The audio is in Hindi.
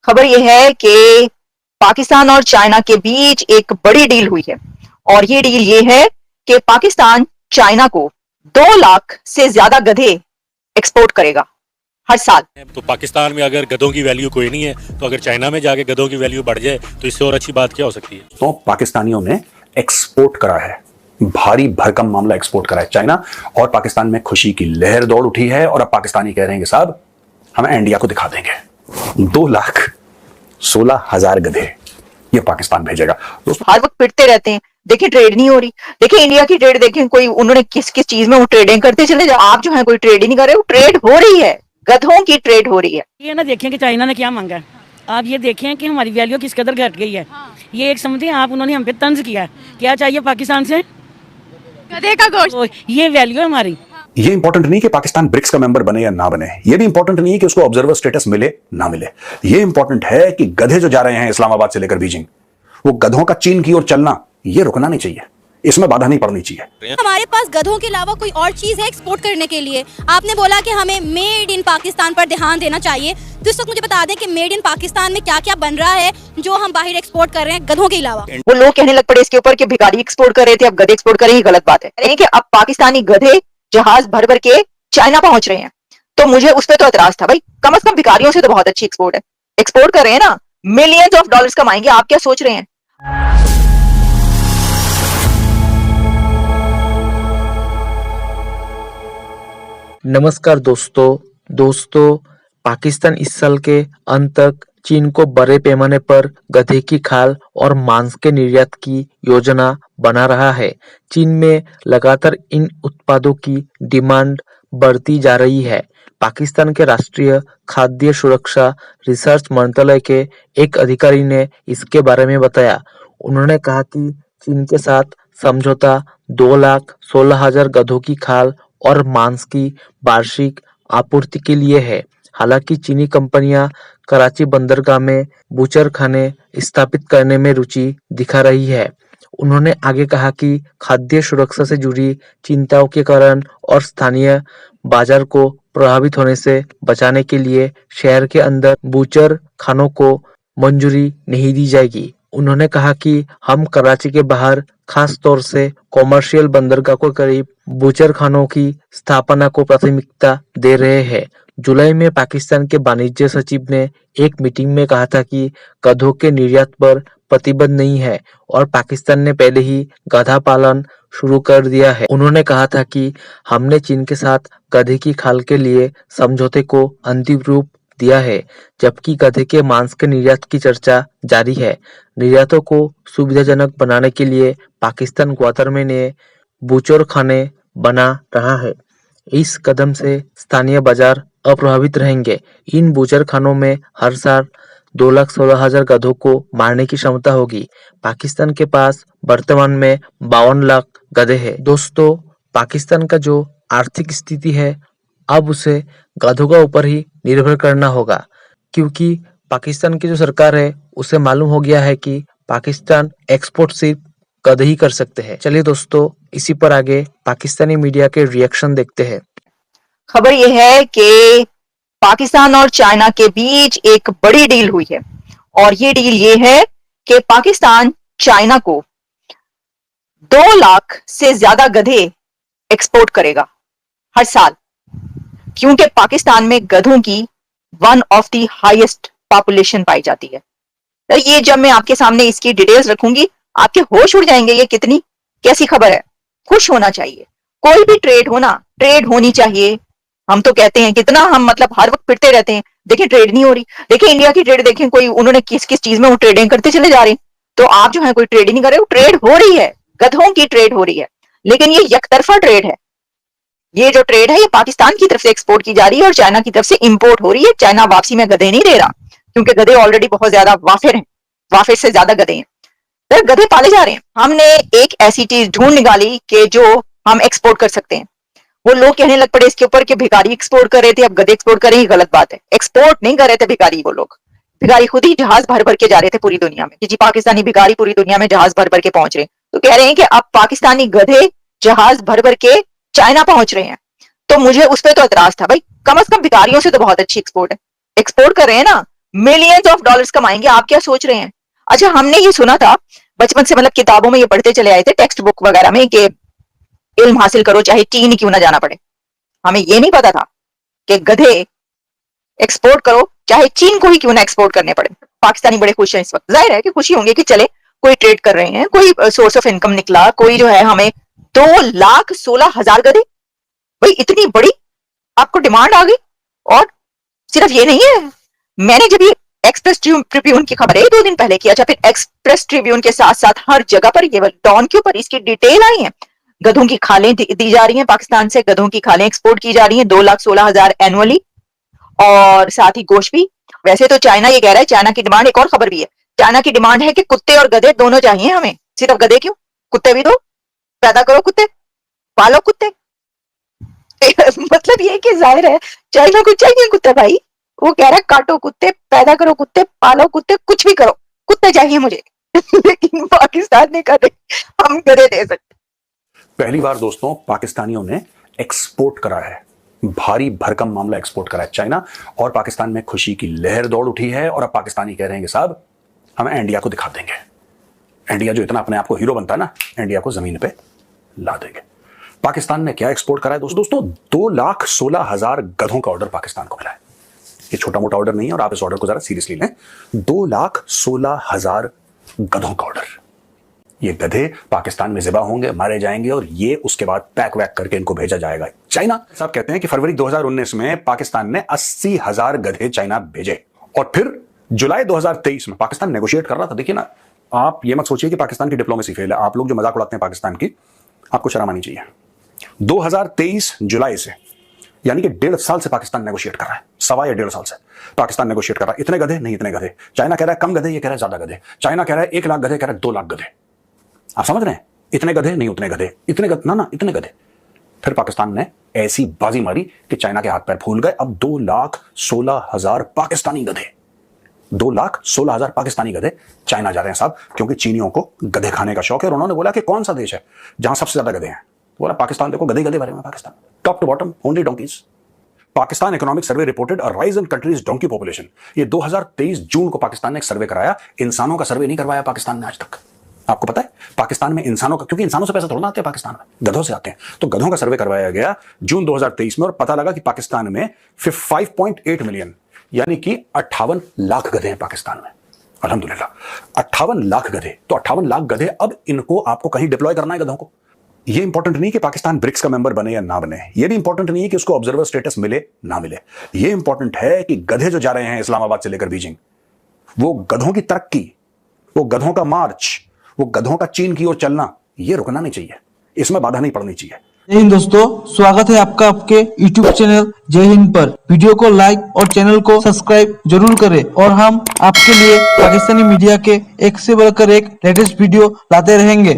खबर यह है कि पाकिस्तान और चाइना के बीच एक बड़ी डील हुई है और ये डील ये है कि पाकिस्तान चाइना को 2 लाख से ज्यादा गधे एक्सपोर्ट करेगा हर साल। तो पाकिस्तान में अगर गधों की वैल्यू कोई नहीं है, तो अगर चाइना में जाके गधों की वैल्यू बढ़ जाए तो इससे और अच्छी बात क्या हो सकती है। तो पाकिस्तानियों ने एक्सपोर्ट करा है, भारी भरकम मामला एक्सपोर्ट करा है चाइना, और पाकिस्तान में खुशी की लहर दौड़ उठी है। और अब पाकिस्तानी कह रहे हैं कि साहब हम इंडिया को दिखा देंगे 2,16,000 गधे ये पाकिस्तान भेजेगा। दोस्तों हर वक्त पिटते रहते हैं, देखिए ट्रेड नहीं हो रही, देखिए इंडिया की ट्रेड देखें, कोई उन्होंने किस किस चीज में वो ट्रेडिंग करते चले जाओ। आप जो है कोई ट्रेड ही नहीं कर रहे, वो ट्रेड हो रही है, गधों की ट्रेड हो रही है। ये ना देखें कि चाइना ने क्या मांगा है, आप ये देखें कि हमारी वैल्यू किस कदर घट गई है। ये एक समझें आप, उन्होंने हम पे तंज किया है। क्या चाहिए पाकिस्तान से? गधे का गोश्त। तो ये वैल्यू है हमारी। ये इंपॉर्टेंट नहीं कि पाकिस्तान ब्रिक्स का मेंबर बने या ना बने, ये भी इंपॉर्टेंट नहीं है कि उसको ऑब्जर्वर स्टेटस मिले ना मिले। ये इंपॉर्टेंट है कि गधे जो जा रहे हैं इस्लामाबाद से लेकर बीजिंग, वो गधों का चीन की ओर चलना ये रुकना नहीं चाहिए, इसमें बाधा नहीं पड़नी चाहिए। हमारे पास गधों के अलावा कोई और चीज है एक्सपोर्ट करने के लिए? आपने बोला कि हमें मेड इन पाकिस्तान पर ध्यान देना चाहिए, तो इस वक्त मुझे बता दें कि मेड इन पाकिस्तान में क्या क्या बन रहा है जो हम बाहर एक्सपोर्ट कर रहे हैं गधों के अलावा। वो लोग कहने लग पड़े इसके ऊपर कि भिखारी एक्सपोर्ट कर रहे थे, अब गधे एक्सपोर्ट करें, ये गलत बात है। कि अब पाकिस्तानी गधे जहाज भर भर के चाइना पहुंच रहे हैं, तो मुझे उस पर तो एतराज था। भाई कम से कम भिखारियों से तो बहुत अच्छी एक्सपोर्ट है, एक्सपोर्ट कर रहे हैं ना, मिलियंस ऑफ डॉलर्स कमाएंगे। आप क्या सोच रहे हैं? नमस्कार दोस्तों, पाकिस्तान इस साल के अंत तक चीन को बड़े पैमाने पर गधे की खाल और मांस के निर्यात की योजना बना रहा है। चीन में लगातार इन उत्पादों की डिमांड बढ़ती जा रही है। पाकिस्तान के राष्ट्रीय खाद्य सुरक्षा रिसर्च मंत्रालय के एक अधिकारी ने इसके बारे में बताया। उन्होंने कहा कि चीन के साथ समझौता 2,16,000 गधों की खाल और मांस की वार्षिक आपूर्ति के लिए है। हालांकि चीनी कंपनियां कराची बंदरगाह में बूचर खाने स्थापित करने में रुचि दिखा रही है। उन्होंने आगे कहा कि खाद्य सुरक्षा से जुड़ी चिंताओं के कारण और स्थानीय बाजार को प्रभावित होने से बचाने के लिए शहर के अंदर बूचर खानों को मंजूरी नहीं दी जाएगी। उन्होंने कहा कि हम कराची के बाहर खास तौर से कॉमर्शियल बंदरगाह के करीब बूचर खानों की स्थापना को प्राथमिकता दे रहे हैं। जुलाई में पाकिस्तान के वाणिज्य सचिव ने एक मीटिंग में कहा था कि गधों के निर्यात पर प्रतिबंध नहीं है और पाकिस्तान ने पहले ही गधा पालन शुरू कर दिया है। उन्होंने कहा था कि हमने चीन के साथ गधे की खाल के लिए समझौते को अंतिम रूप दिया है, जबकि गधे के मांस के निर्यात की चर्चा जारी है। निर्यातों को सुविधाजनक बनाने के लिए पाकिस्तान ग्वादर में नए बूचर खाने बना रहा है। इस कदम से स्थानीय बाजार अप्रभावित रहेंगे। इन बूचर खानों में हर साल 2,16,000 गधों को मारने की क्षमता होगी। पाकिस्तान के पास वर्तमान में 52 लाख गधे हैं। दोस्तों, पाकिस्तान का जो आर्थिक स्थिति है, अब उसे गधों का ऊपर ही निर्भर करना होगा, क्योंकि पाकिस्तान की जो सरकार है उसे मालूम हो गया है कि पाकिस्तान एक्सपोर्ट सिर्फ गधे ही कर सकते हैं। चलिए दोस्तों, इसी पर आगे पाकिस्तानी मीडिया के रिएक्शन देखते हैं। खबर यह है कि पाकिस्तान और चाइना के बीच एक बड़ी डील हुई है और ये डील ये है कि पाकिस्तान चाइना को 2 लाख से ज्यादा गधे एक्सपोर्ट करेगा हर साल, क्योंकि पाकिस्तान में गधों की one of the highest population पाई जाती है। तो ये जब मैं आपके सामने इसकी डिटेल्स रखूंगी, आपके होश उड़ जाएंगे, ये कितनी कैसी खबर है। खुश होना चाहिए, कोई भी ट्रेड होना, ट्रेड होनी चाहिए। हम तो कहते हैं कितना हम मतलब हर वक्त पिटते रहते हैं, देखिए ट्रेड नहीं हो रही, देखिए इंडिया की ट्रेड देखें, कोई उन्होंने किस किस चीज में वो ट्रेडिंग करते चले जा रहे हैं। तो आप जो है कोई ट्रेड ही नहीं कर रहे, वो ट्रेड हो रही है, गधों की ट्रेड हो रही है। लेकिन ये यकतरफा ट्रेड है। ये जो ट्रेड है ये पाकिस्तान की तरफ से एक्सपोर्ट की जा रही है और चाइना की तरफ से इंपोर्ट हो रही है। चाइना वापसी में गधे नहीं दे रहा, क्योंकि गधे ऑलरेडी बहुत ज्यादा वाफिर हैं, वाफिर से ज्यादा गधे हैं, तो गधे पाले जा रहे हैं। हमने एक ऐसी चीज ढूंढ निकाली कि जो हम एक्सपोर्ट कर सकते हैं। वो लोग कहने लग पड़े इसके ऊपर कि भिखारी एक्सपोर्ट कर रहे थे, अब गधे एक्सपोर्ट करें, ये गलत बात है। एक्सपोर्ट नहीं कर रहे थे भिखारी, वो लोग भिखारी खुद ही जहाज भर भर के जा रहे थे पूरी दुनिया में, कि जी पाकिस्तानी भिखारी पूरी दुनिया में जहाज भर भर के पहुंच रहे हैं। तो कह रहे हैं कि अब पाकिस्तानी गधे जहाज भर भर के चाइना पहुंच रहे हैं। तो मुझे उस पर तो एतराज था। भाई कम से कम भिखारियों से तो बहुत अच्छी एक्सपोर्ट है, एक्सपोर्ट कर रहे हैं ना, मिलियंस ऑफ डॉलर्स कमाएंगे। आप क्या सोच रहे हैं? अच्छा, हमने ये सुना था बचपन से, मतलब किताबों में ये पढ़ते चले आए थे, टेक्स्ट बुक वगैरह में, कि इल्म हासिल करो चाहे चीन क्यों ना जाना पड़े। हमें ये नहीं पता था कि गधे एक्सपोर्ट करो चाहे चीन को ही क्यों ना एक्सपोर्ट करने पड़े। पाकिस्तानी बड़े खुश हैं इस वक्त, जाहिर है कि खुशी होंगे कि चले कोई ट्रेड कर रहे हैं, कोई सोर्स ऑफ इनकम निकला, कोई जो है। हमें 2,16,000 गधे, भाई इतनी बड़ी आपको डिमांड आ गई। और सिर्फ ये नहीं है, मैंने जब ये एक्सप्रेस ट्रिब्यून की खबर है 2 दिन पहले की, अच्छा फिर एक्सप्रेस ट्रिब्यून के साथ साथ हर जगह पर, ये डॉन के ऊपर इसकी डिटेल आई है। गधों की खालें दी जा रही हैं पाकिस्तान से, गधों की खालें एक्सपोर्ट की जा रही हैं 2,16,000 एनुअली, और साथ ही गोश्त भी। वैसे तो चाइना ये कह रहा है, चाइना की डिमांड, एक और खबर भी है, चाइना की डिमांड है कि कुत्ते और गधे दोनों चाहिए हमें। सिर्फ गधे क्यों, कुत्ते भी दो, पैदा करो कुत्ते, पालो कुत्ते। मतलब ये कि जाहिर है चाइना को चाहिए कुत्ते भाई। वो कह रहा है काटो कुत्ते, पैदा करो कुत्ते, पालो कुत्ते, कुछ भी करो, कुत्ते चाहिए मुझे। लेकिन पाकिस्तान ने कहा हम गधे दे सकते। पहली बार दोस्तों पाकिस्तानियों ने एक्सपोर्ट करा है, भारी भरकम मामला एक्सपोर्ट करा है चाइना, और पाकिस्तान में खुशी की लहर दौड़ उठी है। और अब पाकिस्तानी कह रहे हैं कि साहब हम इंडिया को दिखा देंगे, इंडिया जो इतना अपने आप को हीरो बनता है ना, इंडिया को जमीन पे ला देंगे। पाकिस्तान ने क्या एक्सपोर्ट करा है दोस्तों? 2,16,000 गधों का ऑर्डर पाकिस्तान को मिला है। ये छोटा मोटा ऑर्डर नहीं है, और आप इस ऑर्डर को जरा सीरियसली लें। 2,16,000 गधों का ऑर्डर। ये गधे पाकिस्तान में ज़िबा होंगे, मारे जाएंगे, और ये उसके बाद पैक वैक करके इनको भेजा जाएगा चाइना। साहब कहते हैं कि फरवरी 2019 में पाकिस्तान ने 80,000 गधे चाइना भेजे, और फिर जुलाई 2023 में पाकिस्तान नेगोशिएट कर रहा था। देखिए ना, आप ये मत सोचिए कि पाकिस्तान की डिप्लोमेसी फेल है। आप लोग जो मजाक उड़ाते हैं पाकिस्तान की, आपको शर्म आनी चाहिए। 2023 जुलाई से, यानी कि 1.5 साल से पाकिस्तान नेगोशिएट कर रहा है, 1.25 साल से पाकिस्तान नेगोशिएट कर रहा है। इतने गधे नहीं, इतने गधे। चाइना कह रहा है कम गधे, ये कह रहा है ज्यादा गधे। चाइना कह रहा है 1 लाख गधे, कह रहा है 2 लाख गधे। आप समझ रहे हैं? इतने गधे नहीं, उतने गधे, इतने गधे ना, इतने गधे। फिर पाकिस्तान ने ऐसी बाजी मारी कि चाइना के हाथ पैर फूल गए। अब 2,16,000 पाकिस्तानी गधे, 2,16,000 पाकिस्तानी गधे चाइना जा रहे हैं साहब, क्योंकि चीनियों को गधे खाने का शौक है। और उन्होंने बोला कि कौन सा देश है जहां सबसे ज्यादा गधे हैं? बोला पाकिस्तान। देखो गधे गधे भरे में Pakistan, top to bottom only donkeys. Pakistan economic survey reported a rise in countries donkey population. ये 2023 जून को पाकिस्तान ने एक सर्वे कराया। इंसानों का सर्वे नहीं करवाया पाकिस्तान ने आज तक। आपको पता है पाकिस्तान में इंसानों का, क्योंकि इंसानों से पैसा थोड़ा आते हैं पाकिस्तान में, गधों से आते हैं, तो गधों का सर्वे करवाया गया जून 2023 में, और पता लगा कि पाकिस्तान में 5.8 मिलियन, यानी कि 58 लाख गधे हैं पाकिस्तान में। अल्हम्दुलिल्लाह 58 लाख गधे। तो 58 लाख गधे, अब इनको आपको कहीं डिप्लॉय करना है गधों को। ये इंपॉर्टेंट नहीं कि पाकिस्तान ब्रिक्स का मेंबर बने या ना बने, ये भी इंपॉर्टेंट नहीं है कि उसको ऑब्जर्वर स्टेटस मिले ना मिले। ये इंपॉर्टेंट है कि गधे जो जा रहे हैं इस्लामाबाद से लेकर बीजिंग, वो गधों की तरक्की, वो गधों का मार्च, वो गधों का चीन की ओर चलना, ये रुकना नहीं चाहिए, इसमें बाधा नहीं पड़नी चाहिए। जय हिंद दोस्तों, स्वागत है आपका आपके YouTube चैनल जय हिंद पर। वीडियो को लाइक और चैनल को सब्सक्राइब जरूर करें, और हम आपके लिए पाकिस्तानी मीडिया के एक से बढ़कर एक लेटेस्ट वीडियो लाते रहेंगे।